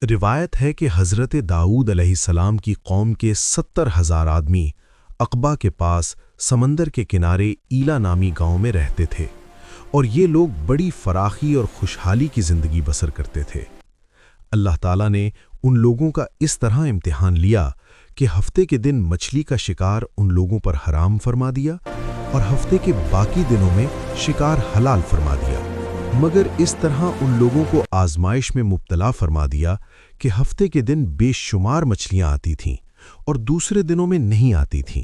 روایت ہے کہ حضرت داؤد علیہ السلام کی قوم کے 70,000 آدمی عقبہ کے پاس سمندر کے کنارے ایلا نامی گاؤں میں رہتے تھے، اور یہ لوگ بڑی فراخی اور خوشحالی کی زندگی بسر کرتے تھے۔ اللہ تعالیٰ نے ان لوگوں کا اس طرح امتحان لیا کہ ہفتے کے دن مچھلی کا شکار ان لوگوں پر حرام فرما دیا اور ہفتے کے باقی دنوں میں شکار حلال فرما دیا، مگر اس طرح ان لوگوں کو آزمائش میں مبتلا فرما دیا کہ ہفتے کے دن بے شمار مچھلیاں آتی تھیں اور دوسرے دنوں میں نہیں آتی تھیں۔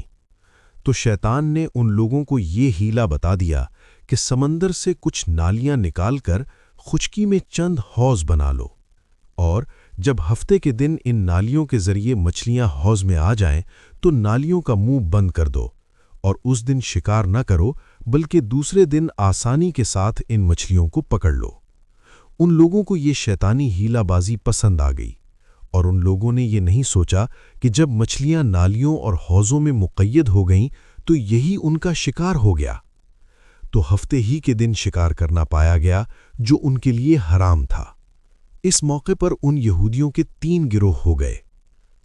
تو شیطان نے ان لوگوں کو یہ ہیلا بتا دیا کہ سمندر سے کچھ نالیاں نکال کر خشکی میں چند حوض بنا لو، اور جب ہفتے کے دن ان نالیوں کے ذریعے مچھلیاں حوض میں آ جائیں تو نالیوں کا منہ بند کر دو، اور اس دن شکار نہ کرو بلکہ دوسرے دن آسانی کے ساتھ ان مچھلیوں کو پکڑ لو۔ ان لوگوں کو یہ شیطانی ہیلا بازی پسند آ گئی، اور ان لوگوں نے یہ نہیں سوچا کہ جب مچھلیاں نالیوں اور حوضوں میں مقید ہو گئیں تو یہی ان کا شکار ہو گیا۔ تو ہفتے ہی کے دن شکار کرنا پایا گیا جو ان کے لیے حرام تھا۔ اس موقع پر ان یہودیوں کے 3 گروہ ہو گئے۔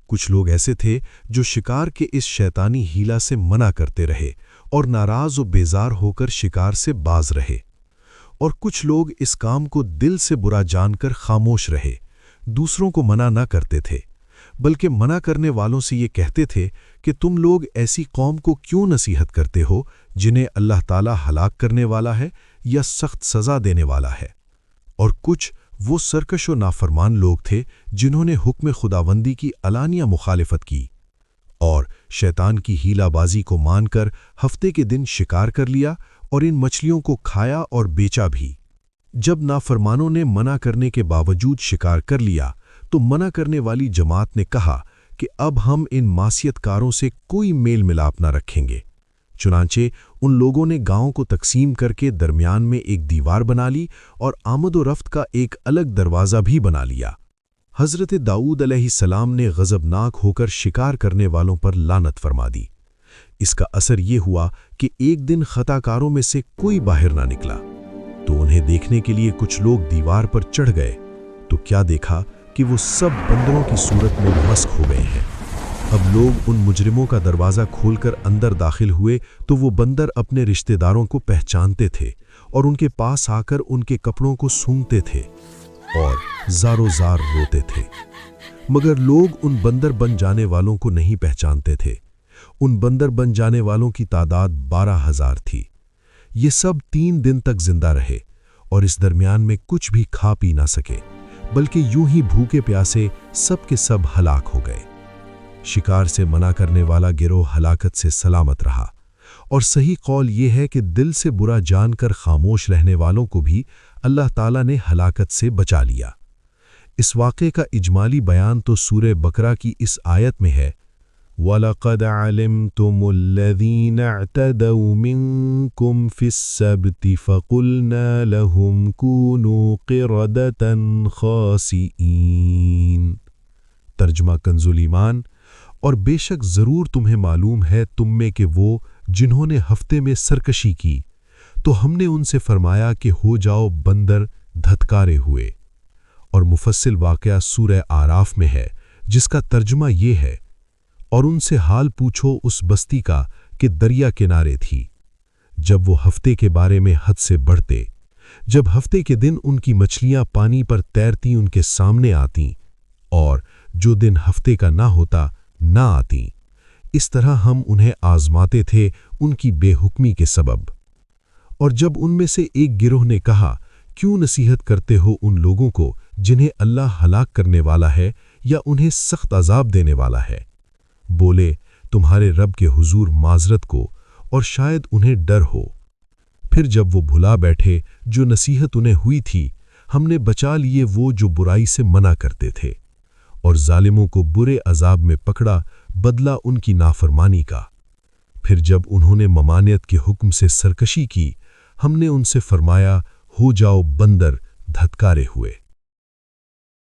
کچھ لوگ ایسے تھے جو شکار کے اس شیطانی ہیلا سے منع کرتے رہے اور ناراض و بیزار ہو کر شکار سے باز رہے، اور کچھ لوگ اس کام کو دل سے برا جان کر خاموش رہے، دوسروں کو منع نہ کرتے تھے، بلکہ منع کرنے والوں سے یہ کہتے تھے کہ تم لوگ ایسی قوم کو کیوں نصیحت کرتے ہو جنہیں اللہ تعالیٰ ہلاک کرنے والا ہے یا سخت سزا دینے والا ہے۔ اور کچھ وہ سرکش و نافرمان لوگ تھے جنہوں نے حکم خداوندی کی علانیہ مخالفت کی اور شیطان کی ہیلا بازی کو مان کر ہفتے کے دن شکار کر لیا اور ان مچھلیوں کو کھایا اور بیچا بھی۔ جب نافرمانوں نے منع کرنے کے باوجود شکار کر لیا تو منع کرنے والی جماعت نے کہا کہ اب ہم ان معصیت کاروں سے کوئی میل ملاپ نہ رکھیں گے۔ چنانچہ ان لوگوں نے گاؤں کو تقسیم کر کے درمیان میں ایک دیوار بنا لی اور آمد و رفت کا ایک الگ دروازہ بھی بنا لیا۔ حضرت داؤد علیہ السلام نے غضبناک ہو کر شکار کرنے والوں پر لعنت فرما دی۔ اس کا اثر یہ ہوا کہ ایک دن خطا کاروں میں سے کوئی باہر نہ نکلا، تو انہیں دیکھنے کے لیے کچھ لوگ دیوار پر چڑھ گئے تو کیا دیکھا کہ وہ سب بندروں کی صورت میں مسخ ہو گئے ہیں۔ اب لوگ ان مجرموں کا دروازہ کھول کر اندر داخل ہوئے تو وہ بندر اپنے رشتہ داروں کو پہچانتے تھے اور ان کے پاس آ کر ان کے کپڑوں کو سونگھتے تھے اور زارو زار روتے تھے، مگر لوگ ان بندر بن جانے والوں کو نہیں پہچانتے تھے۔ ان بندر بن جانے والوں کی تعداد 12,000 تھی۔ یہ سب 3 دن تک زندہ رہے اور اس درمیان میں کچھ بھی کھا پی نہ سکے، بلکہ یوں ہی بھوکے پیاسے سب کے سب ہلاک ہو گئے۔ شکار سے منع کرنے والا گروہ ہلاکت سے سلامت رہا، اور صحیح قول یہ ہے کہ دل سے برا جان کر خاموش رہنے والوں کو بھی اللہ تعالیٰ نے ہلاکت سے بچا لیا۔ اس واقعے کا اجمالی بیان تو سورہ بقرہ کی اس آیت میں ہے، وَلَقَدْ عَلِمْتُمُ الَّذِينَ اعْتَدَوْا مِنْكُمْ فِي السَّبْتِ فَقُلْنَا لَهُمْ كُونُوا قِرَدَةً خَاسِئِينَ۔ ترجمہ کنز الایمان۔ اور بے شک ضرور تمہیں معلوم ہے تم میں کہ وہ جنہوں نے ہفتے میں سرکشی کی تو ہم نے ان سے فرمایا کہ ہو جاؤ بندر دھتکارے ہوئے۔ اور مفصل واقعہ سورہ آراف میں ہے جس کا ترجمہ یہ ہے، اور ان سے حال پوچھو اس بستی کا کہ دریا کنارے تھی، جب وہ ہفتے کے بارے میں حد سے بڑھتے، جب ہفتے کے دن ان کی مچھلیاں پانی پر تیرتی ان کے سامنے آتیں، اور جو دن ہفتے کا نہ ہوتا نہ آتیں۔ اس طرح ہم انہیں آزماتے تھے ان کی بے حکمی کے سبب۔ اور جب ان میں سے ایک گروہ نے کہا، کیوں نصیحت کرتے ہو ان لوگوں کو جنہیں اللہ ہلاک کرنے والا ہے یا انہیں سخت عذاب دینے والا ہے؟ بولے، تمہارے رب کے حضور معذرت کو، اور شاید انہیں ڈر ہو۔ پھر جب وہ بھلا بیٹھے جو نصیحت انہیں ہوئی تھی، ہم نے بچا لیے وہ جو برائی سے منع کرتے تھے، اور ظالموں کو برے عذاب میں پکڑا بدلہ ان کی نافرمانی کا۔ پھر جب انہوں نے ممانعت کے حکم سے سرکشی کی، ہم نے ان سے فرمایا، ہو جاؤ بندر دھتکارے ہوئے۔